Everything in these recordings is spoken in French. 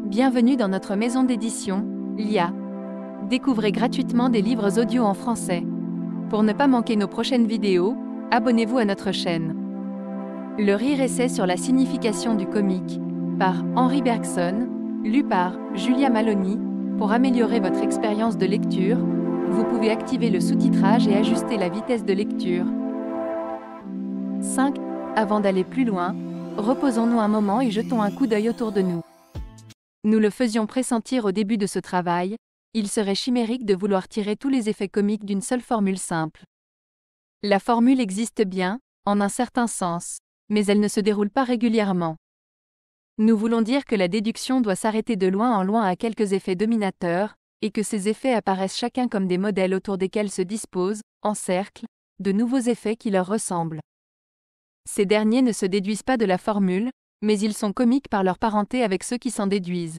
Bienvenue dans notre maison d'édition, LIA. Découvrez gratuitement des livres audio en français. Pour ne pas manquer nos prochaines vidéos, abonnez-vous à notre chaîne. Le rire essai sur la signification du comique, par Henri Bergson, lu par Julia Maloney. Pour améliorer votre expérience de lecture, vous pouvez activer le sous-titrage et ajuster la vitesse de lecture. 5. Avant d'aller plus loin, reposons-nous un moment et jetons un coup d'œil autour de nous. Nous le faisions pressentir au début de ce travail, il serait chimérique de vouloir tirer tous les effets comiques d'une seule formule simple. La formule existe bien, en un certain sens, mais elle ne se déroule pas régulièrement. Nous voulons dire que la déduction doit s'arrêter de loin en loin à quelques effets dominateurs, et que ces effets apparaissent chacun comme des modèles autour desquels se disposent, en cercle, de nouveaux effets qui leur ressemblent. Ces derniers ne se déduisent pas de la formule, mais ils sont comiques par leur parenté avec ceux qui s'en déduisent.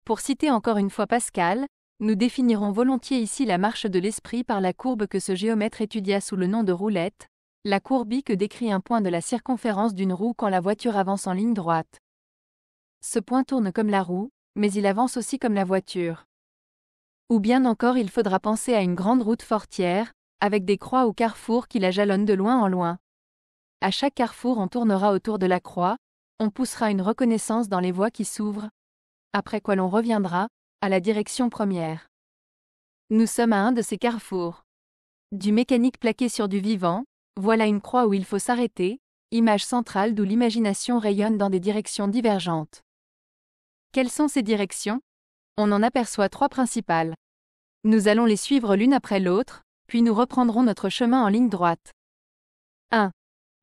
Pour citer encore une fois Pascal, nous définirons volontiers ici la marche de l'esprit par la courbe que ce géomètre étudia sous le nom de roulette, la courbie que décrit un point de la circonférence d'une roue quand la voiture avance en ligne droite. Ce point tourne comme la roue, mais il avance aussi comme la voiture. Ou bien encore il faudra penser à une grande route fortière, avec des croix ou carrefours qui la jalonnent de loin en loin. À chaque carrefour on tournera autour de la croix, on poussera une reconnaissance dans les voies qui s'ouvrent, après quoi l'on reviendra, à la direction première. Nous sommes à un de ces carrefours. Du mécanique plaqué sur du vivant, voilà une croix où il faut s'arrêter, image centrale d'où l'imagination rayonne dans des directions divergentes. Quelles sont ces directions? On en aperçoit trois principales. Nous allons les suivre l'une après l'autre, puis nous reprendrons notre chemin en ligne droite. 1.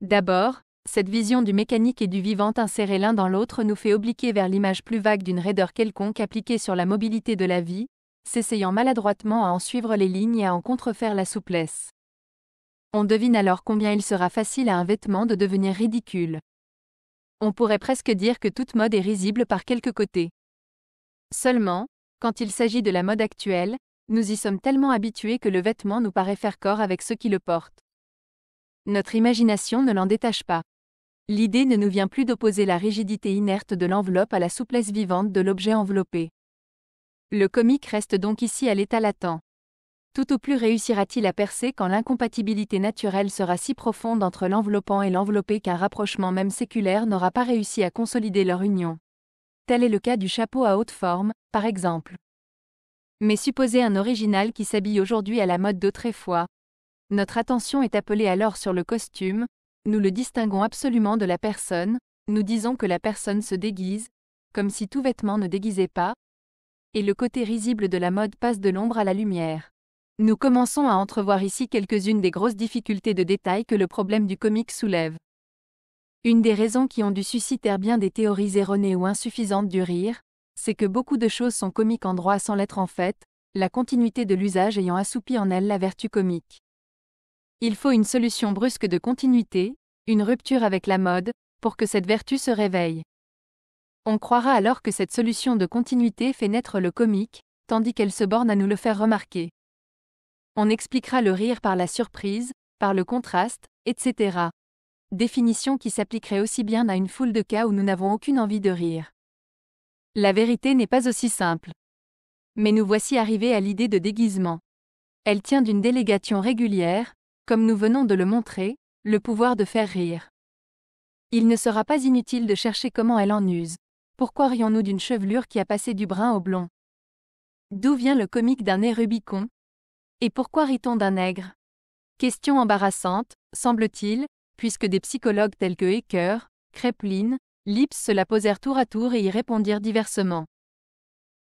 D'abord, cette vision du mécanique et du vivant insérés l'un dans l'autre nous fait obliquer vers l'image plus vague d'une raideur quelconque appliquée sur la mobilité de la vie, s'essayant maladroitement à en suivre les lignes et à en contrefaire la souplesse. On devine alors combien il sera facile à un vêtement de devenir ridicule. On pourrait presque dire que toute mode est risible par quelque côté. Seulement, quand il s'agit de la mode actuelle, nous y sommes tellement habitués que le vêtement nous paraît faire corps avec ceux qui le portent. Notre imagination ne l'en détache pas. L'idée ne nous vient plus d'opposer la rigidité inerte de l'enveloppe à la souplesse vivante de l'objet enveloppé. Le comique reste donc ici à l'état latent. Tout au plus réussira-t-il à percer quand l'incompatibilité naturelle sera si profonde entre l'enveloppant et l'enveloppé qu'un rapprochement même séculaire n'aura pas réussi à consolider leur union. Tel est le cas du chapeau à haute forme, par exemple. Mais supposez un original qui s'habille aujourd'hui à la mode d'autrefois. Notre attention est appelée alors sur le costume, nous le distinguons absolument de la personne, nous disons que la personne se déguise, comme si tout vêtement ne déguisait pas, et le côté risible de la mode passe de l'ombre à la lumière. Nous commençons à entrevoir ici quelques-unes des grosses difficultés de détail que le problème du comique soulève. Une des raisons qui ont dû susciter bien des théories erronées ou insuffisantes du rire, c'est que beaucoup de choses sont comiques en droit sans l'être en fait, la continuité de l'usage ayant assoupi en elle la vertu comique. Il faut une solution brusque de continuité, une rupture avec la mode, pour que cette vertu se réveille. On croira alors que cette solution de continuité fait naître le comique, tandis qu'elle se borne à nous le faire remarquer. On expliquera le rire par la surprise, par le contraste, etc. Définition qui s'appliquerait aussi bien à une foule de cas où nous n'avons aucune envie de rire. La vérité n'est pas aussi simple. Mais nous voici arrivés à l'idée de déguisement. Elle tient d'une délégation régulière, comme nous venons de le montrer, le pouvoir de faire rire. Il ne sera pas inutile de chercher comment elle en use. Pourquoi rions-nous d'une chevelure qui a passé du brun au blond? D'où vient le comique d'un nez Rubicon? Et pourquoi rit-on d'un nègre? Question embarrassante, semble-t-il, puisque des psychologues tels que Ecker, Kraepelin, Lipps se la posèrent tour à tour et y répondirent diversement.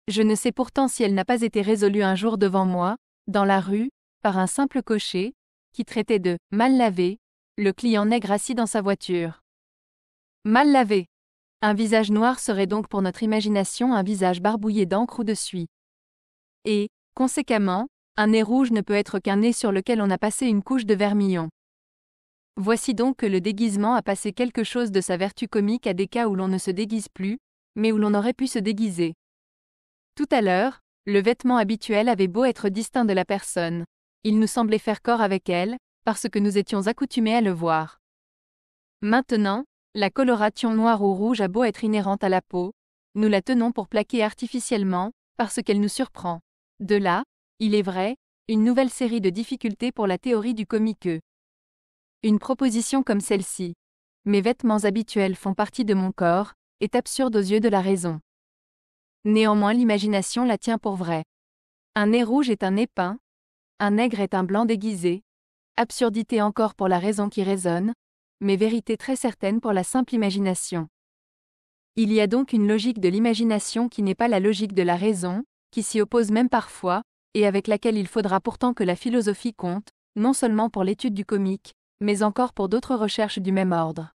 Je ne sais pourtant si elle n'a pas été résolue un jour devant moi, dans la rue, par un simple cocher, qui traitait de « mal lavé » le client nègre assis dans sa voiture. Mal lavé. Un visage noir serait donc pour notre imagination un visage barbouillé d'encre ou de suie. Et, conséquemment, un nez rouge ne peut être qu'un nez sur lequel on a passé une couche de vermillon. Voici donc que le déguisement a passé quelque chose de sa vertu comique à des cas où l'on ne se déguise plus, mais où l'on aurait pu se déguiser. Tout à l'heure, le vêtement habituel avait beau être distinct de la personne. Il nous semblait faire corps avec elle, parce que nous étions accoutumés à le voir. Maintenant, la coloration noire ou rouge a beau être inhérente à la peau, nous la tenons pour plaquer artificiellement, parce qu'elle nous surprend. De là, il est vrai, une nouvelle série de difficultés pour la théorie du comique. Une proposition comme celle-ci. Mes vêtements habituels font partie de mon corps, est absurde aux yeux de la raison. Néanmoins l'imagination la tient pour vraie. Un nez rouge est un nez peint, un nègre est un blanc déguisé, absurdité encore pour la raison qui raisonne, mais vérité très certaine pour la simple imagination. Il y a donc une logique de l'imagination qui n'est pas la logique de la raison, qui s'y oppose même parfois, et avec laquelle il faudra pourtant que la philosophie compte, non seulement pour l'étude du comique, mais encore pour d'autres recherches du même ordre.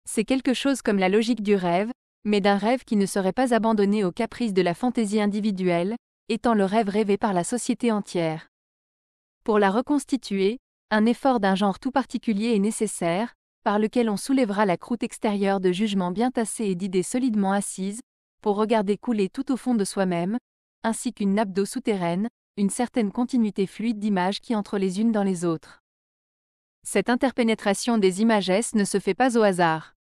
C'est quelque chose comme la logique du rêve, mais d'un rêve qui ne serait pas abandonné aux caprices de la fantaisie individuelle, étant le rêve rêvé par la société entière. Pour la reconstituer, un effort d'un genre tout particulier est nécessaire, par lequel on soulèvera la croûte extérieure de jugements bien tassés et d'idées solidement assises, pour regarder couler tout au fond de soi-même, ainsi qu'une nappe d'eau souterraine, une certaine continuité fluide d'images qui entrent les unes dans les autres. Cette interpénétration des images ne se fait pas au hasard.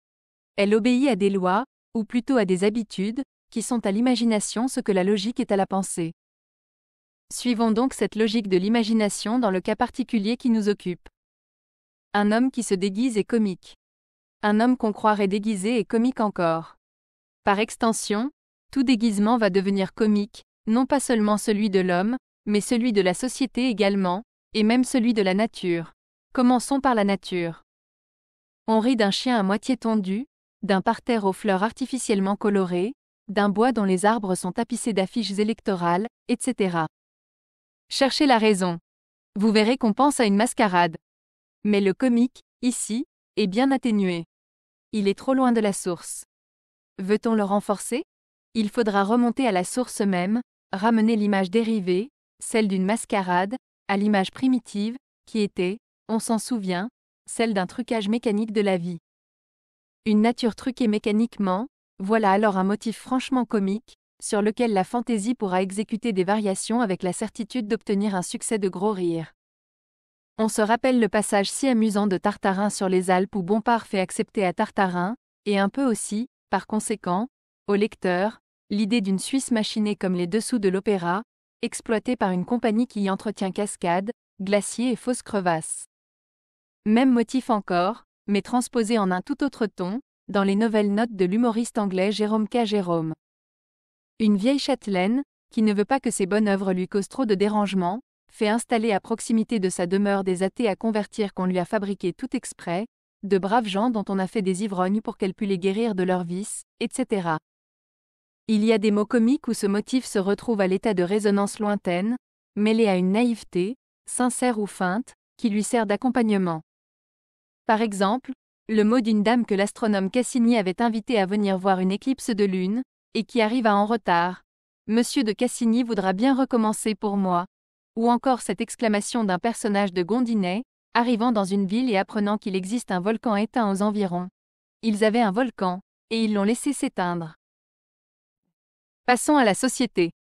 Elle obéit à des lois, ou plutôt à des habitudes, qui sont à l'imagination ce que la logique est à la pensée. Suivons donc cette logique de l'imagination dans le cas particulier qui nous occupe. Un homme qui se déguise est comique. Un homme qu'on croirait déguisé est comique encore. Par extension, tout déguisement va devenir comique, non pas seulement celui de l'homme, mais celui de la société également, et même celui de la nature. Commençons par la nature. On rit d'un chien à moitié tondu, d'un parterre aux fleurs artificiellement colorées, d'un bois dont les arbres sont tapissés d'affiches électorales, etc. Cherchez la raison. Vous verrez qu'on pense à une mascarade. Mais le comique, ici, est bien atténué. Il est trop loin de la source. Veut-on le renforcer? Il faudra remonter à la source même, ramener l'image dérivée, celle d'une mascarade, à l'image primitive, qui était, on s'en souvient, celle d'un trucage mécanique de la vie. Une nature truquée mécaniquement, voilà alors un motif franchement comique, sur lequel la fantaisie pourra exécuter des variations avec la certitude d'obtenir un succès de gros rire. On se rappelle le passage si amusant de Tartarin sur les Alpes où Bompard fait accepter à Tartarin, et un peu aussi, par conséquent, au lecteur, l'idée d'une Suisse machinée comme les dessous de l'opéra, exploitée par une compagnie qui y entretient cascades, glaciers et fausses crevasses. Même motif encore, mais transposé en un tout autre ton, dans les nouvelles notes de l'humoriste anglais Jérôme K. Jérôme. Une vieille châtelaine, qui ne veut pas que ses bonnes œuvres lui causent trop de dérangements, fait installer à proximité de sa demeure des athées à convertir qu'on lui a fabriqués tout exprès, de braves gens dont on a fait des ivrognes pour qu'elle pût les guérir de leurs vices, etc. Il y a des mots comiques où ce motif se retrouve à l'état de résonance lointaine, mêlé à une naïveté, sincère ou feinte, qui lui sert d'accompagnement. Par exemple, le mot d'une dame que l'astronome Cassini avait invité à venir voir une éclipse de lune, et qui arriva en retard. Monsieur de Cassini voudra bien recommencer pour moi. Ou encore cette exclamation d'un personnage de Gondinet, arrivant dans une ville et apprenant qu'il existe un volcan éteint aux environs. Ils avaient un volcan, et ils l'ont laissé s'éteindre. Passons à la société.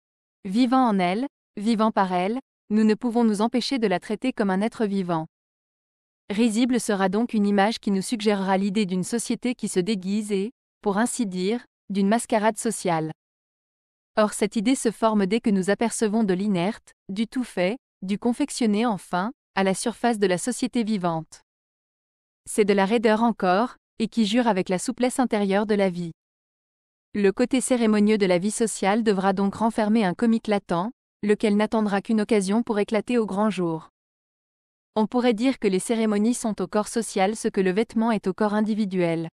Vivant en elle, vivant par elle, nous ne pouvons nous empêcher de la traiter comme un être vivant. Risible sera donc une image qui nous suggérera l'idée d'une société qui se déguise et, pour ainsi dire, d'une mascarade sociale. Or cette idée se forme dès que nous apercevons de l'inerte, du tout fait, du confectionné enfin, à la surface de la société vivante. C'est de la raideur encore, et qui jure avec la souplesse intérieure de la vie. Le côté cérémonieux de la vie sociale devra donc renfermer un comique latent, lequel n'attendra qu'une occasion pour éclater au grand jour. On pourrait dire que les cérémonies sont au corps social ce que le vêtement est au corps individuel.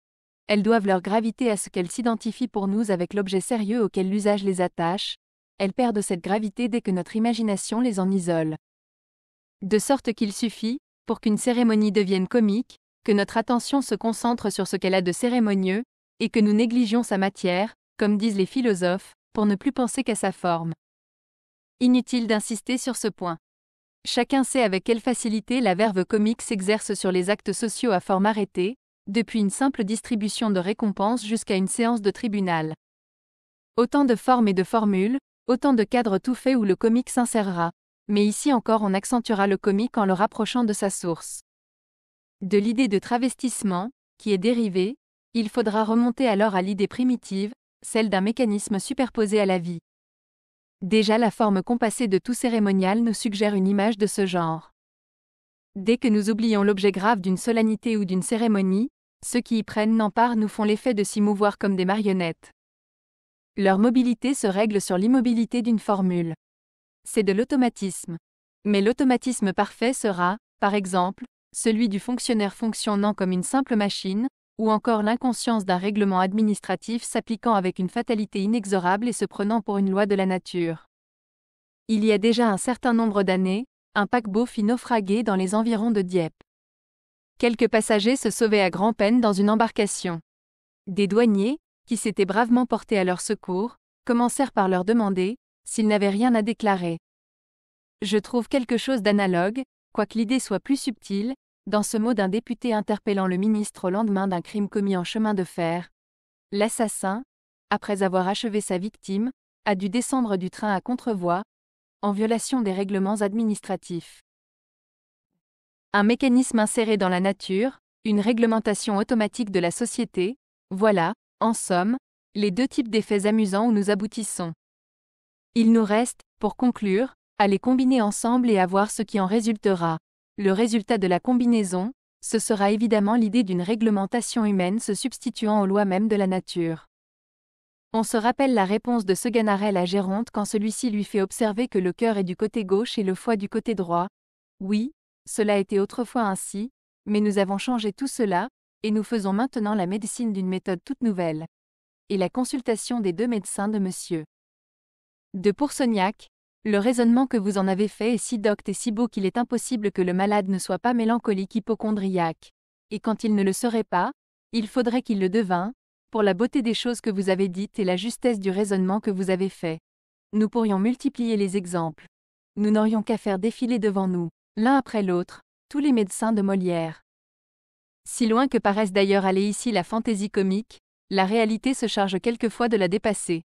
Elles doivent leur gravité à ce qu'elles s'identifient pour nous avec l'objet sérieux auquel l'usage les attache, elles perdent cette gravité dès que notre imagination les en isole. De sorte qu'il suffit, pour qu'une cérémonie devienne comique, que notre attention se concentre sur ce qu'elle a de cérémonieux, et que nous négligions sa matière, comme disent les philosophes, pour ne plus penser qu'à sa forme. Inutile d'insister sur ce point. Chacun sait avec quelle facilité la verve comique s'exerce sur les actes sociaux à forme arrêtée, depuis une simple distribution de récompenses jusqu'à une séance de tribunal. Autant de formes et de formules, autant de cadres tout faits où le comique s'insérera, mais ici encore on accentuera le comique en le rapprochant de sa source. De l'idée de travestissement, qui est dérivée, il faudra remonter alors à l'idée primitive, celle d'un mécanisme superposé à la vie. Déjà la forme compassée de tout cérémonial nous suggère une image de ce genre. Dès que nous oublions l'objet grave d'une solennité ou d'une cérémonie, ceux qui y prennent part nous font l'effet de s'y mouvoir comme des marionnettes. Leur mobilité se règle sur l'immobilité d'une formule. C'est de l'automatisme. Mais l'automatisme parfait sera, par exemple, celui du fonctionnaire fonctionnant comme une simple machine, ou encore l'inconscience d'un règlement administratif s'appliquant avec une fatalité inexorable et se prenant pour une loi de la nature. Il y a déjà un certain nombre d'années, un paquebot fit naufraguer dans les environs de Dieppe. Quelques passagers se sauvaient à grand-peine dans une embarcation. Des douaniers, qui s'étaient bravement portés à leur secours, commencèrent par leur demander s'ils n'avaient rien à déclarer. Je trouve quelque chose d'analogue, quoique l'idée soit plus subtile, dans ce mot d'un député interpellant le ministre au lendemain d'un crime commis en chemin de fer. L'assassin, après avoir achevé sa victime, a dû descendre du train à contrevoie, en violation des règlements administratifs. Un mécanisme inséré dans la nature, une réglementation automatique de la société, voilà, en somme, les deux types d'effets amusants où nous aboutissons. Il nous reste, pour conclure, à les combiner ensemble et à voir ce qui en résultera. Le résultat de la combinaison, ce sera évidemment l'idée d'une réglementation humaine se substituant aux lois mêmes de la nature. On se rappelle la réponse de Seganarelle à Géronte quand celui-ci lui fait observer que le cœur est du côté gauche et le foie du côté droit. Oui, cela était autrefois ainsi, mais nous avons changé tout cela, et nous faisons maintenant la médecine d'une méthode toute nouvelle. Et la consultation des deux médecins de Monsieur de Poursognac, le raisonnement que vous en avez fait est si docte et si beau qu'il est impossible que le malade ne soit pas mélancolique hypocondriaque. Et quand il ne le serait pas, il faudrait qu'il le devînt, pour la beauté des choses que vous avez dites et la justesse du raisonnement que vous avez fait. Nous pourrions multiplier les exemples. Nous n'aurions qu'à faire défiler devant nous, l'un après l'autre, tous les médecins de Molière. Si loin que paraisse d'ailleurs aller ici la fantaisie comique, la réalité se charge quelquefois de la dépasser.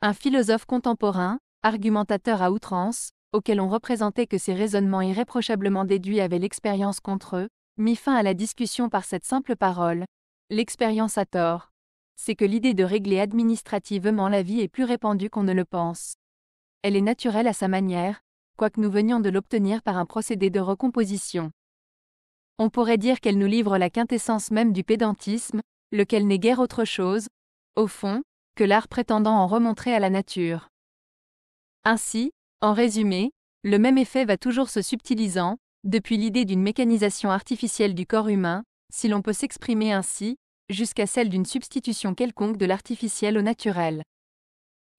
Un philosophe contemporain, argumentateur à outrance, auquel on représentait que ses raisonnements irréprochablement déduits avaient l'expérience contre eux, mit fin à la discussion par cette simple parole. L'expérience a tort. C'est que l'idée de régler administrativement la vie est plus répandue qu'on ne le pense. Elle est naturelle à sa manière, quoique nous venions de l'obtenir par un procédé de recomposition. On pourrait dire qu'elle nous livre la quintessence même du pédantisme, lequel n'est guère autre chose, au fond, que l'art prétendant en remontrer à la nature. Ainsi, en résumé, le même effet va toujours se subtilisant, depuis l'idée d'une mécanisation artificielle du corps humain, si l'on peut s'exprimer ainsi, jusqu'à celle d'une substitution quelconque de l'artificiel au naturel.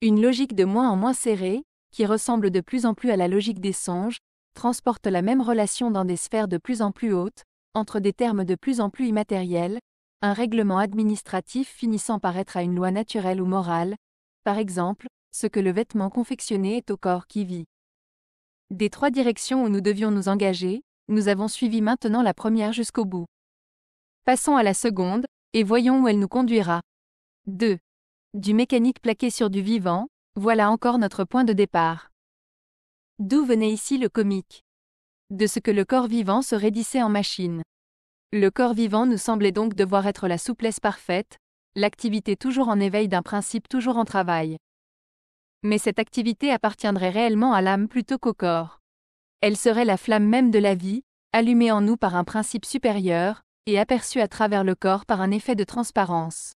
Une logique de moins en moins serrée, qui ressemble de plus en plus à la logique des songes, transporte la même relation dans des sphères de plus en plus hautes, entre des termes de plus en plus immatériels, un règlement administratif finissant par être à une loi naturelle ou morale, par exemple, ce que le vêtement confectionné est au corps qui vit. Des trois directions où nous devions nous engager, nous avons suivi maintenant la première jusqu'au bout. Passons à la seconde, et voyons où elle nous conduira. 2. Du mécanique plaqué sur du vivant, voilà encore notre point de départ. D'où venait ici le comique? De ce que le corps vivant se raidissait en machine. Le corps vivant nous semblait donc devoir être la souplesse parfaite, l'activité toujours en éveil d'un principe toujours en travail. Mais cette activité appartiendrait réellement à l'âme plutôt qu'au corps. Elle serait la flamme même de la vie, allumée en nous par un principe supérieur, et aperçue à travers le corps par un effet de transparence.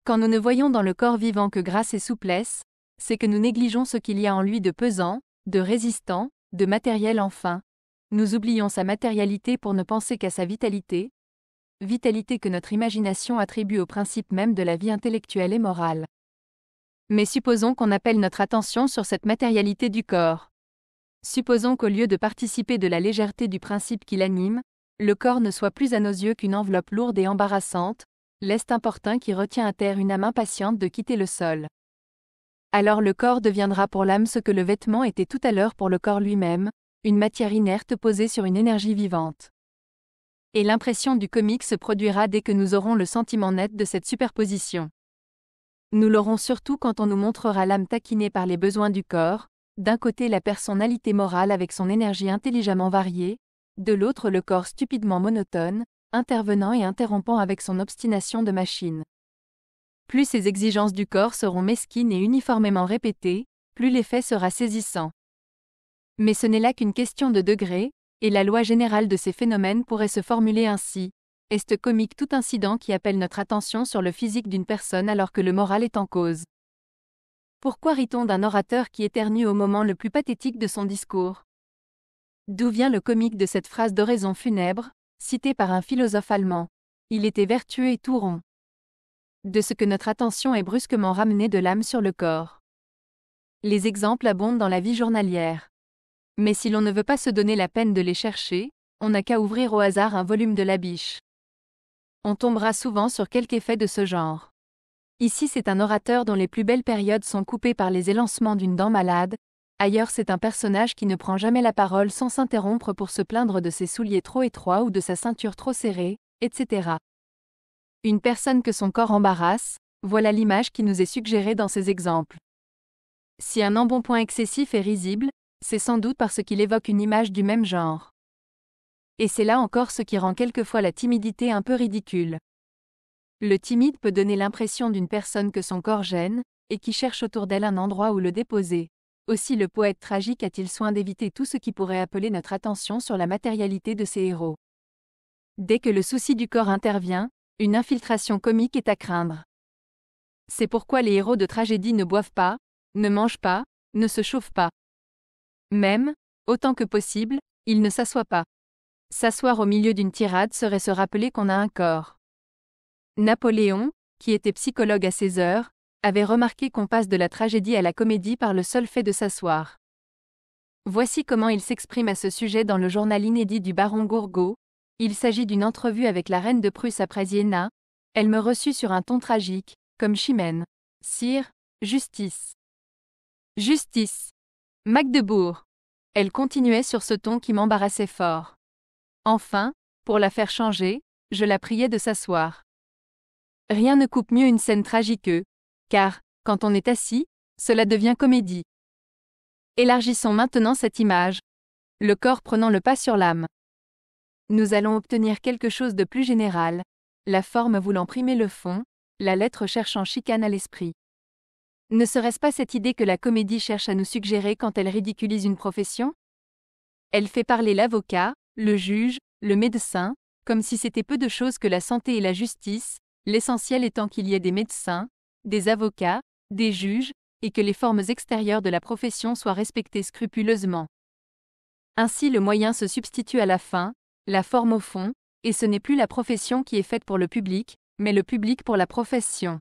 Quand nous ne voyons dans le corps vivant que grâce et souplesse, c'est que nous négligeons ce qu'il y a en lui de pesant, de résistant, de matériel enfin. Nous oublions sa matérialité pour ne penser qu'à sa vitalité, vitalité que notre imagination attribue au principe même de la vie intellectuelle et morale. Mais supposons qu'on appelle notre attention sur cette matérialité du corps. Supposons qu'au lieu de participer de la légèreté du principe qui l'anime, le corps ne soit plus à nos yeux qu'une enveloppe lourde et embarrassante, lest importun qui retient à terre une âme impatiente de quitter le sol. Alors le corps deviendra pour l'âme ce que le vêtement était tout à l'heure pour le corps lui-même, une matière inerte posée sur une énergie vivante. Et l'impression du comique se produira dès que nous aurons le sentiment net de cette superposition. Nous l'aurons surtout quand on nous montrera l'âme taquinée par les besoins du corps, d'un côté la personnalité morale avec son énergie intelligemment variée, de l'autre le corps stupidement monotone, intervenant et interrompant avec son obstination de machine. Plus ces exigences du corps seront mesquines et uniformément répétées, plus l'effet sera saisissant. Mais ce n'est là qu'une question de degré, et la loi générale de ces phénomènes pourrait se formuler ainsi. Est comique tout incident qui appelle notre attention sur le physique d'une personne alors que le moral est en cause. Pourquoi rit-on d'un orateur qui éternue au moment le plus pathétique de son discours? D'où vient le comique de cette phrase d'oraison funèbre, citée par un philosophe allemand? Il était vertueux et tout rond. De ce que notre attention est brusquement ramenée de l'âme sur le corps. Les exemples abondent dans la vie journalière. Mais si l'on ne veut pas se donner la peine de les chercher, on n'a qu'à ouvrir au hasard un volume de Labiche. On tombera souvent sur quelque effet de ce genre. Ici c'est un orateur dont les plus belles périodes sont coupées par les élancements d'une dent malade, ailleurs c'est un personnage qui ne prend jamais la parole sans s'interrompre pour se plaindre de ses souliers trop étroits ou de sa ceinture trop serrée, etc. Une personne que son corps embarrasse, voilà l'image qui nous est suggérée dans ces exemples. Si un embonpoint excessif est risible, c'est sans doute parce qu'il évoque une image du même genre. Et c'est là encore ce qui rend quelquefois la timidité un peu ridicule. Le timide peut donner l'impression d'une personne que son corps gêne, et qui cherche autour d'elle un endroit où le déposer. Aussi le poète tragique a-t-il soin d'éviter tout ce qui pourrait appeler notre attention sur la matérialité de ses héros. Dès que le souci du corps intervient, une infiltration comique est à craindre. C'est pourquoi les héros de tragédie ne boivent pas, ne mangent pas, ne se chauffent pas. Même, autant que possible, ils ne s'assoient pas. S'asseoir au milieu d'une tirade serait se rappeler qu'on a un corps. Napoléon, qui était psychologue à ses heures, avait remarqué qu'on passe de la tragédie à la comédie par le seul fait de s'asseoir. Voici comment il s'exprime à ce sujet dans le journal inédit du baron Gourgaud. Il s'agit d'une entrevue avec la reine de Prusse après Iéna. Elle me reçut sur un ton tragique, comme Chimène. Sire, justice. Justice. Magdebourg. Elle continuait sur ce ton qui m'embarrassait fort. Enfin, pour la faire changer, je la priais de s'asseoir. Rien ne coupe mieux une scène tragique, car, quand on est assis, cela devient comédie. Élargissons maintenant cette image. Le corps prenant le pas sur l'âme. Nous allons obtenir quelque chose de plus général, la forme voulant primer le fond, la lettre cherchant chicane à l'esprit. Ne serait-ce pas cette idée que la comédie cherche à nous suggérer quand elle ridiculise une profession? Elle fait parler l'avocat, le juge, le médecin, comme si c'était peu de choses que la santé et la justice, l'essentiel étant qu'il y ait des médecins, des avocats, des juges, et que les formes extérieures de la profession soient respectées scrupuleusement. Ainsi le moyen se substitue à la fin, la forme au fond, et ce n'est plus la profession qui est faite pour le public, mais le public pour la profession.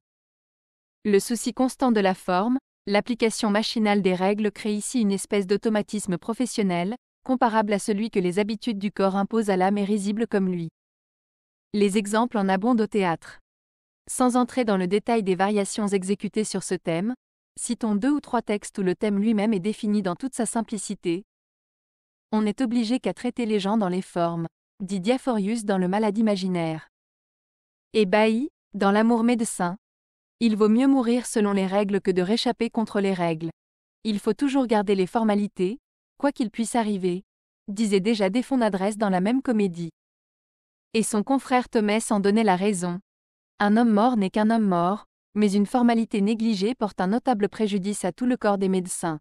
Le souci constant de la forme, l'application machinale des règles crée ici une espèce d'automatisme professionnel, comparable à celui que les habitudes du corps imposent à l'âme et risible comme lui. Les exemples en abondent au théâtre. Sans entrer dans le détail des variations exécutées sur ce thème, citons 2 ou 3 textes où le thème lui-même est défini dans toute sa simplicité. On n'est obligé qu'à traiter les gens dans les formes, dit Diaphorius dans le Malade imaginaire. Et Bailly, dans L'amour médecin. Il vaut mieux mourir selon les règles que de réchapper contre les règles. Il faut toujours garder les formalités, quoi qu'il puisse arriver, disait déjà Desfonds-d'Adresse dans la même comédie. Et son confrère Thomès en donnait la raison. Un homme mort n'est qu'un homme mort, mais une formalité négligée porte un notable préjudice à tout le corps des médecins.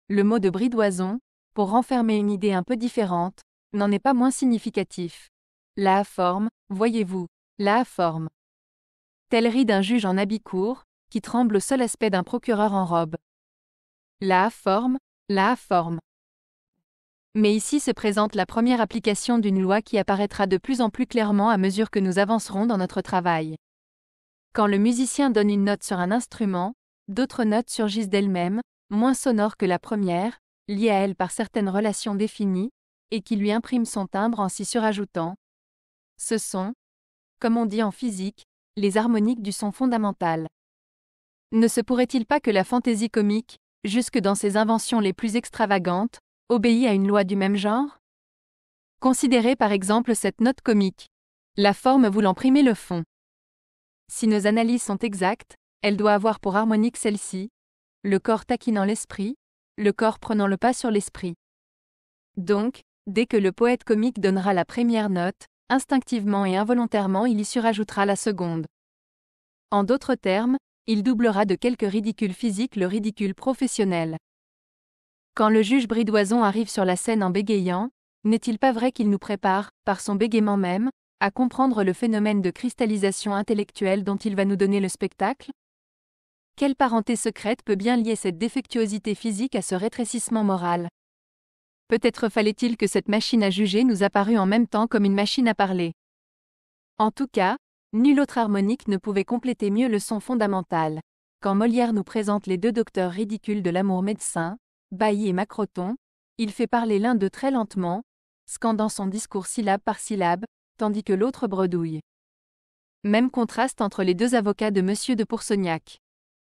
Le mot de Bridoison, pour renfermer une idée un peu différente, n'en est pas moins significatif. La aforme, voyez-vous, la aforme. Tel rit d'un juge en habit court, qui tremble au seul aspect d'un procureur en robe. La aforme, la aforme. Mais ici se présente la première application d'une loi qui apparaîtra de plus en plus clairement à mesure que nous avancerons dans notre travail. Quand le musicien donne une note sur un instrument, d'autres notes surgissent d'elles-mêmes, moins sonores que la première, liées à elle par certaines relations définies, et qui lui impriment son timbre en s'y surajoutant. Ce sont, comme on dit en physique, les harmoniques du son fondamental. Ne se pourrait-il pas que la fantaisie comique, jusque dans ses inventions les plus extravagantes, obéit à une loi du même genre? Considérez par exemple cette note comique. La forme voulant primer le fond. Si nos analyses sont exactes, elle doit avoir pour harmonique celle-ci, le corps taquinant l'esprit, le corps prenant le pas sur l'esprit. Donc, dès que le poète comique donnera la première note, instinctivement et involontairement il y surajoutera la seconde. En d'autres termes, il doublera de quelques ridicules physiques le ridicule professionnel. Quand le juge Bridoison arrive sur la scène en bégayant, n'est-il pas vrai qu'il nous prépare, par son bégaiement même, à comprendre le phénomène de cristallisation intellectuelle dont il va nous donner le spectacle? Quelle parenté secrète peut bien lier cette défectuosité physique à ce rétrécissement moral? Peut-être fallait-il que cette machine à juger nous apparût en même temps comme une machine à parler. En tout cas, nulle autre harmonique ne pouvait compléter mieux le son fondamental. Quand Molière nous présente les deux docteurs ridicules de l'amour médecin, Bailly et Macroton, il fait parler l'un d'eux très lentement, scandant son discours syllabe par syllabe, tandis que l'autre bredouille. Même contraste entre les deux avocats de Monsieur de Pourceaugnac.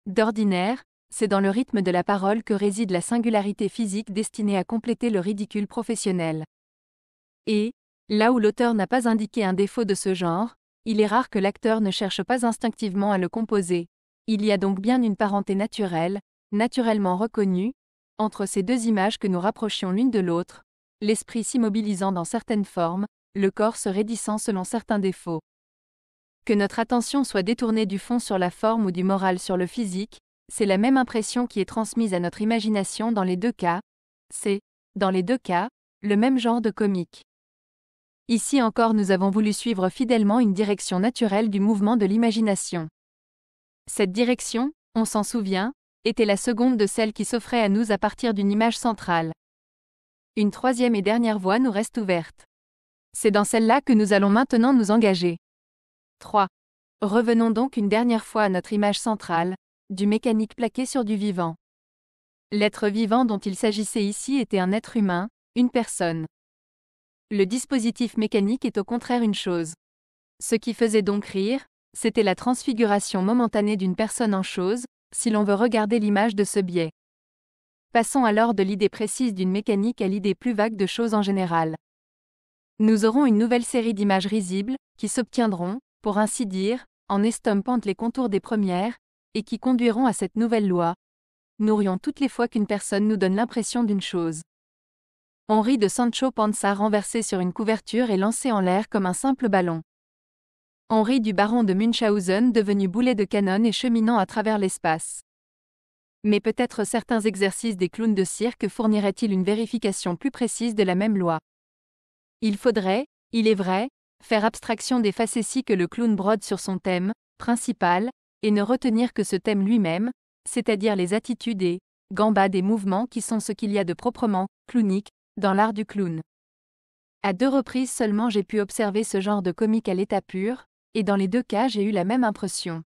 D'ordinaire, c'est dans le rythme de la parole que réside la singularité physique destinée à compléter le ridicule professionnel. Et, là où l'auteur n'a pas indiqué un défaut de ce genre, il est rare que l'acteur ne cherche pas instinctivement à le composer. Il y a donc bien une parenté naturelle, naturellement reconnue, entre ces deux images que nous rapprochions l'une de l'autre, l'esprit s'immobilisant dans certaines formes, le corps se raidissant selon certains défauts. Que notre attention soit détournée du fond sur la forme ou du moral sur le physique, c'est la même impression qui est transmise à notre imagination dans les deux cas, c'est, dans les deux cas, le même genre de comique. Ici encore nous avons voulu suivre fidèlement une direction naturelle du mouvement de l'imagination. Cette direction, on s'en souvient, était la seconde de celle qui s'offrait à nous à partir d'une image centrale. Une troisième et dernière voie nous reste ouverte. C'est dans celle-là que nous allons maintenant nous engager. 3. Revenons donc une dernière fois à notre image centrale, du mécanique plaqué sur du vivant. L'être vivant dont il s'agissait ici était un être humain, une personne. Le dispositif mécanique est au contraire une chose. Ce qui faisait donc rire, c'était la transfiguration momentanée d'une personne en chose, si l'on veut regarder l'image de ce biais. Passons alors de l'idée précise d'une mécanique à l'idée plus vague de choses en général. Nous aurons une nouvelle série d'images risibles, qui s'obtiendront, pour ainsi dire, en estompant les contours des premières, et qui conduiront à cette nouvelle loi. Nous rions toutes les fois qu'une personne nous donne l'impression d'une chose. On rit de Sancho Panza renversé sur une couverture et lancé en l'air comme un simple ballon. On rit du baron de Munchausen devenu boulet de canon et cheminant à travers l'espace. Mais peut-être certains exercices des clowns de cirque fourniraient-ils une vérification plus précise de la même loi. Il faudrait, il est vrai, faire abstraction des facéties que le clown brode sur son thème principal, et ne retenir que ce thème lui-même, c'est-à-dire les attitudes et gambades et mouvements qui sont ce qu'il y a de proprement clownique dans l'art du clown. À 2 reprises seulement j'ai pu observer ce genre de comique à l'état pur, et dans les 2 cas j'ai eu la même impression.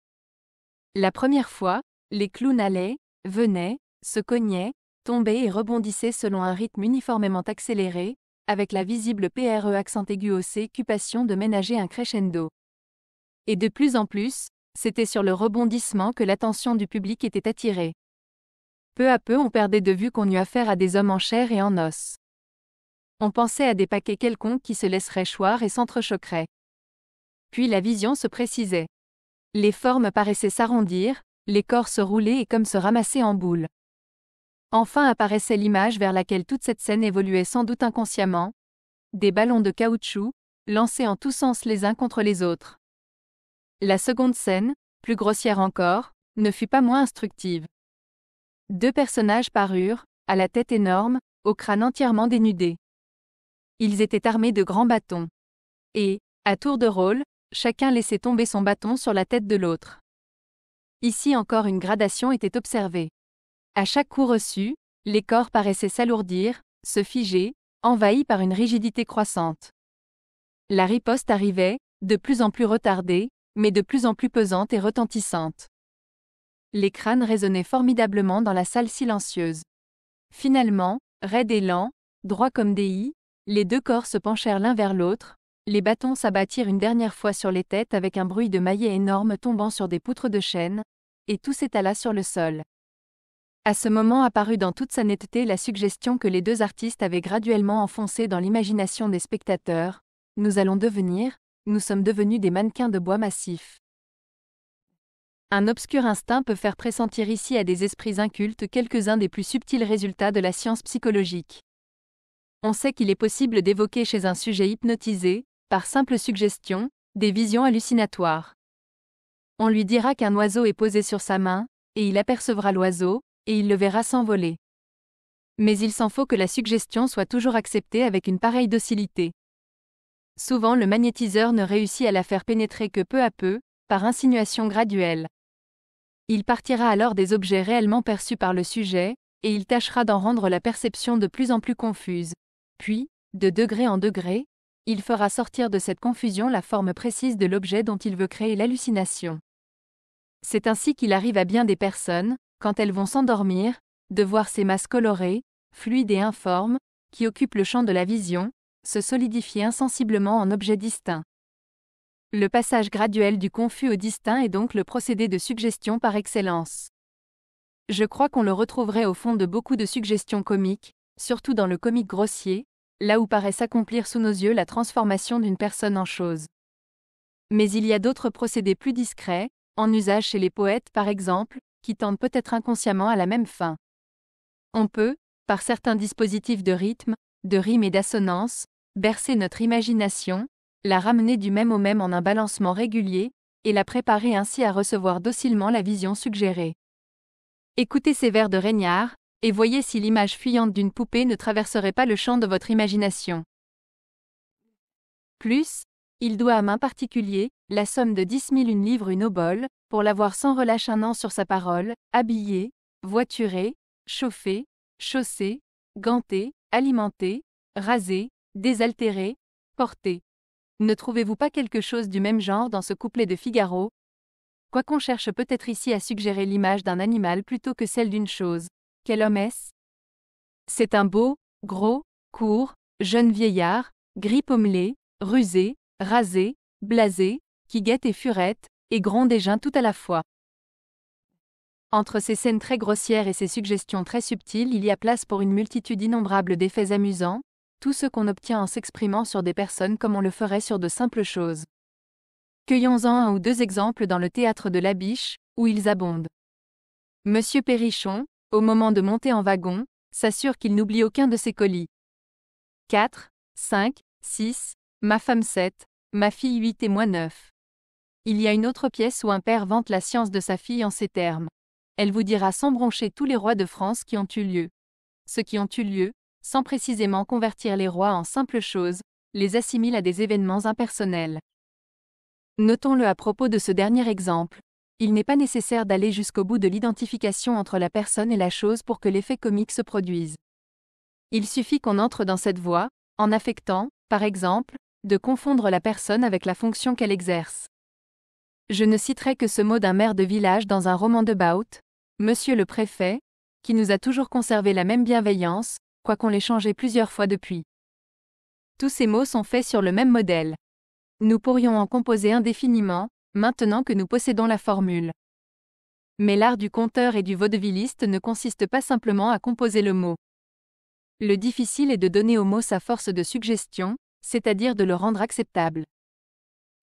La première fois, les clowns allaient, venaient, se cognaient, tombaient et rebondissaient selon un rythme uniformément accéléré, avec la visible PRE accent aigu au occupation de ménager un crescendo. Et de plus en plus, c'était sur le rebondissement que l'attention du public était attirée. Peu à peu on perdait de vue qu'on eut affaire à des hommes en chair et en os. On pensait à des paquets quelconques qui se laisseraient choir et s'entrechoqueraient. Puis la vision se précisait. Les formes paraissaient s'arrondir, les corps se rouler et comme se ramasser en boule. Enfin apparaissait l'image vers laquelle toute cette scène évoluait sans doute inconsciemment. Des ballons de caoutchouc, lancés en tous sens les uns contre les autres. La seconde scène, plus grossière encore, ne fut pas moins instructive. 2 personnages parurent, à la tête énorme, au crâne entièrement dénudé. Ils étaient armés de grands bâtons. Et, à tour de rôle, chacun laissait tomber son bâton sur la tête de l'autre. Ici encore une gradation était observée. À chaque coup reçu, les corps paraissaient s'alourdir, se figer, envahis par une rigidité croissante. La riposte arrivait, de plus en plus retardée, mais de plus en plus pesante et retentissante. Les crânes résonnaient formidablement dans la salle silencieuse. Finalement, raides et lents, droits comme des i, les 2 corps se penchèrent l'un vers l'autre, les bâtons s'abattirent une dernière fois sur les têtes avec un bruit de maillets énormes tombant sur des poutres de chêne, et tout s'étala sur le sol. À ce moment apparut dans toute sa netteté la suggestion que les 2 artistes avaient graduellement enfoncée dans l'imagination des spectateurs. Nous sommes devenus des mannequins de bois massif. Un obscur instinct peut faire pressentir ici à des esprits incultes quelques-uns des plus subtils résultats de la science psychologique. On sait qu'il est possible d'évoquer chez un sujet hypnotisé, par simple suggestion, des visions hallucinatoires. On lui dira qu'un oiseau est posé sur sa main, et il apercevra l'oiseau, et il le verra s'envoler. Mais il s'en faut que la suggestion soit toujours acceptée avec une pareille docilité. Souvent le magnétiseur ne réussit à la faire pénétrer que peu à peu, par insinuation graduelle. Il partira alors des objets réellement perçus par le sujet, et il tâchera d'en rendre la perception de plus en plus confuse. Puis, de degré en degré, il fera sortir de cette confusion la forme précise de l'objet dont il veut créer l'hallucination. C'est ainsi qu'il arrive à bien des personnes, quand elles vont s'endormir, de voir ces masses colorées, fluides et informes, qui occupent le champ de la vision, se solidifier insensiblement en objets distincts. Le passage graduel du confus au distinct est donc le procédé de suggestion par excellence. Je crois qu'on le retrouverait au fond de beaucoup de suggestions comiques, surtout dans le comique grossier, là où paraît s'accomplir sous nos yeux la transformation d'une personne en chose. Mais il y a d'autres procédés plus discrets, en usage chez les poètes par exemple, qui tendent peut-être inconsciemment à la même fin. On peut, par certains dispositifs de rythme, de rime et d'assonance, bercer notre imagination, la ramener du même au même en un balancement régulier, et la préparer ainsi à recevoir docilement la vision suggérée. Écoutez ces vers de Régnard, et voyez si l'image fuyante d'une poupée ne traverserait pas le champ de votre imagination. Plus, il doit à main particulier, la somme de 10 001 livres une obole, pour l'avoir sans relâche un an sur sa parole, habillé, voituré, chauffé, chaussé, ganté, alimenté, rasé, désaltéré, porté. Ne trouvez-vous pas quelque chose du même genre dans ce couplet de Figaro? Quoiqu'on cherche peut-être ici à suggérer l'image d'un animal plutôt que celle d'une chose. Quel homme est-ce? C'est un beau, gros, court, jeune vieillard, gris pommelé, rusé, rasé, blasé, qui guette et furette, et gronde et geint tout à la fois. Entre ces scènes très grossières et ces suggestions très subtiles, il y a place pour une multitude innombrable d'effets amusants, tous ceux qu'on obtient en s'exprimant sur des personnes comme on le ferait sur de simples choses. Cueillons-en un ou deux exemples dans le théâtre de la Biche, où ils abondent. Monsieur Perrichon, au moment de monter en wagon, s'assure qu'il n'oublie aucun de ses colis. 4, 5, 6, ma femme 7, ma fille 8 et moi 9. Il y a une autre pièce où un père vante la science de sa fille en ces termes. Elle vous dira sans broncher tous les rois de France qui ont eu lieu. Ceux qui ont eu lieu, sans précisément convertir les rois en simples choses, les assimile à des événements impersonnels. Notons-le à propos de ce dernier exemple. Il n'est pas nécessaire d'aller jusqu'au bout de l'identification entre la personne et la chose pour que l'effet comique se produise. Il suffit qu'on entre dans cette voie, en affectant, par exemple, de confondre la personne avec la fonction qu'elle exerce. Je ne citerai que ce mot d'un maire de village dans un roman de Baut, Monsieur le préfet, qui nous a toujours conservé la même bienveillance, quoiqu'on l'ait changé plusieurs fois depuis. Tous ces mots sont faits sur le même modèle. Nous pourrions en composer indéfiniment, maintenant que nous possédons la formule. Mais l'art du conteur et du vaudevilliste ne consiste pas simplement à composer le mot. Le difficile est de donner au mot sa force de suggestion, c'est-à-dire de le rendre acceptable.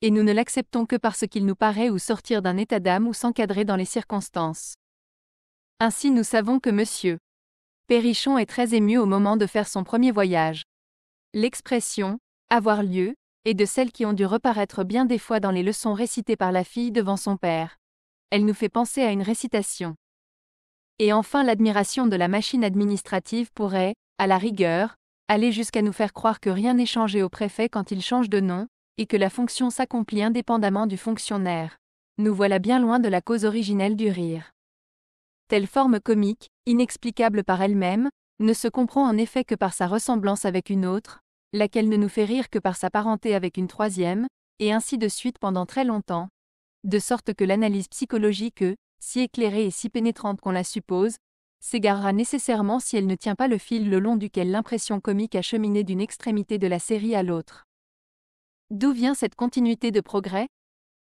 Et nous ne l'acceptons que parce qu'il nous paraît ou sortir d'un état d'âme ou s'encadrer dans les circonstances. Ainsi nous savons que Monsieur Perrichon est très ému au moment de faire son premier voyage. L'expression « avoir lieu » est de celles qui ont dû reparaître bien des fois dans les leçons récitées par la fille devant son père. Elle nous fait penser à une récitation. Et enfin l'admiration de la machine administrative pourrait, à la rigueur, aller jusqu'à nous faire croire que rien n'est changé au préfet quand il change de nom, et que la fonction s'accomplit indépendamment du fonctionnaire. Nous voilà bien loin de la cause originelle du rire. Telle forme comique, inexplicable par elle-même, ne se comprend en effet que par sa ressemblance avec une autre, laquelle ne nous fait rire que par sa parenté avec une troisième, et ainsi de suite pendant très longtemps, de sorte que l'analyse psychologique, si éclairée et si pénétrante qu'on la suppose, s'égarera nécessairement si elle ne tient pas le fil le long duquel l'impression comique a cheminé d'une extrémité de la série à l'autre. D'où vient cette continuité de progrès?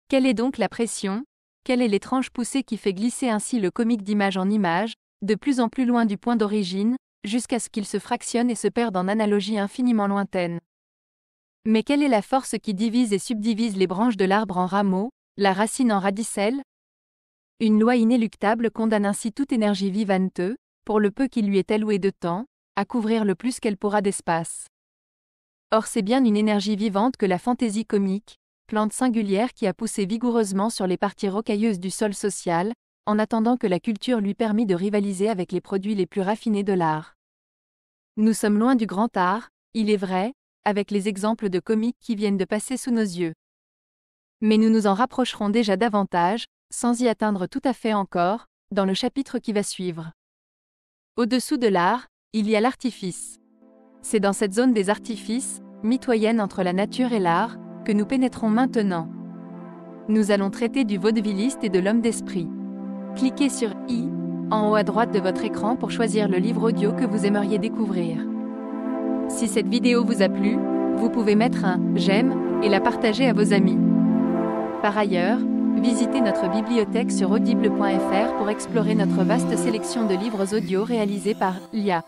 Quelle est donc la pression? Quelle est l'étrange poussée qui fait glisser ainsi le comique d'image en image, de plus en plus loin du point d'origine, jusqu'à ce qu'il se fractionne et se perde en analogies infiniment lointaines? Mais quelle est la force qui divise et subdivise les branches de l'arbre en rameaux, la racine en radicelles? Une loi inéluctable condamne ainsi toute énergie vivante, pour le peu qu'il lui est alloué de temps, à couvrir le plus qu'elle pourra d'espace. Or c'est bien une énergie vivante que la fantaisie comique, plante singulière qui a poussé vigoureusement sur les parties rocailleuses du sol social, en attendant que la culture lui permît de rivaliser avec les produits les plus raffinés de l'art. Nous sommes loin du grand art, il est vrai, avec les exemples de comiques qui viennent de passer sous nos yeux. Mais nous nous en rapprocherons déjà davantage, sans y atteindre tout à fait encore, dans le chapitre qui va suivre. Au-dessous de l'art, il y a l'artifice. C'est dans cette zone des artifices, mitoyenne entre la nature et l'art, que nous pénétrons maintenant. Nous allons traiter du vaudevilliste et de l'homme d'esprit. Cliquez sur I, en haut à droite de votre écran pour choisir le livre audio que vous aimeriez découvrir. Si cette vidéo vous a plu, vous pouvez mettre un « j'aime » et la partager à vos amis. Par ailleurs, visitez notre bibliothèque sur audible.fr pour explorer notre vaste sélection de livres audio réalisés par l'IA.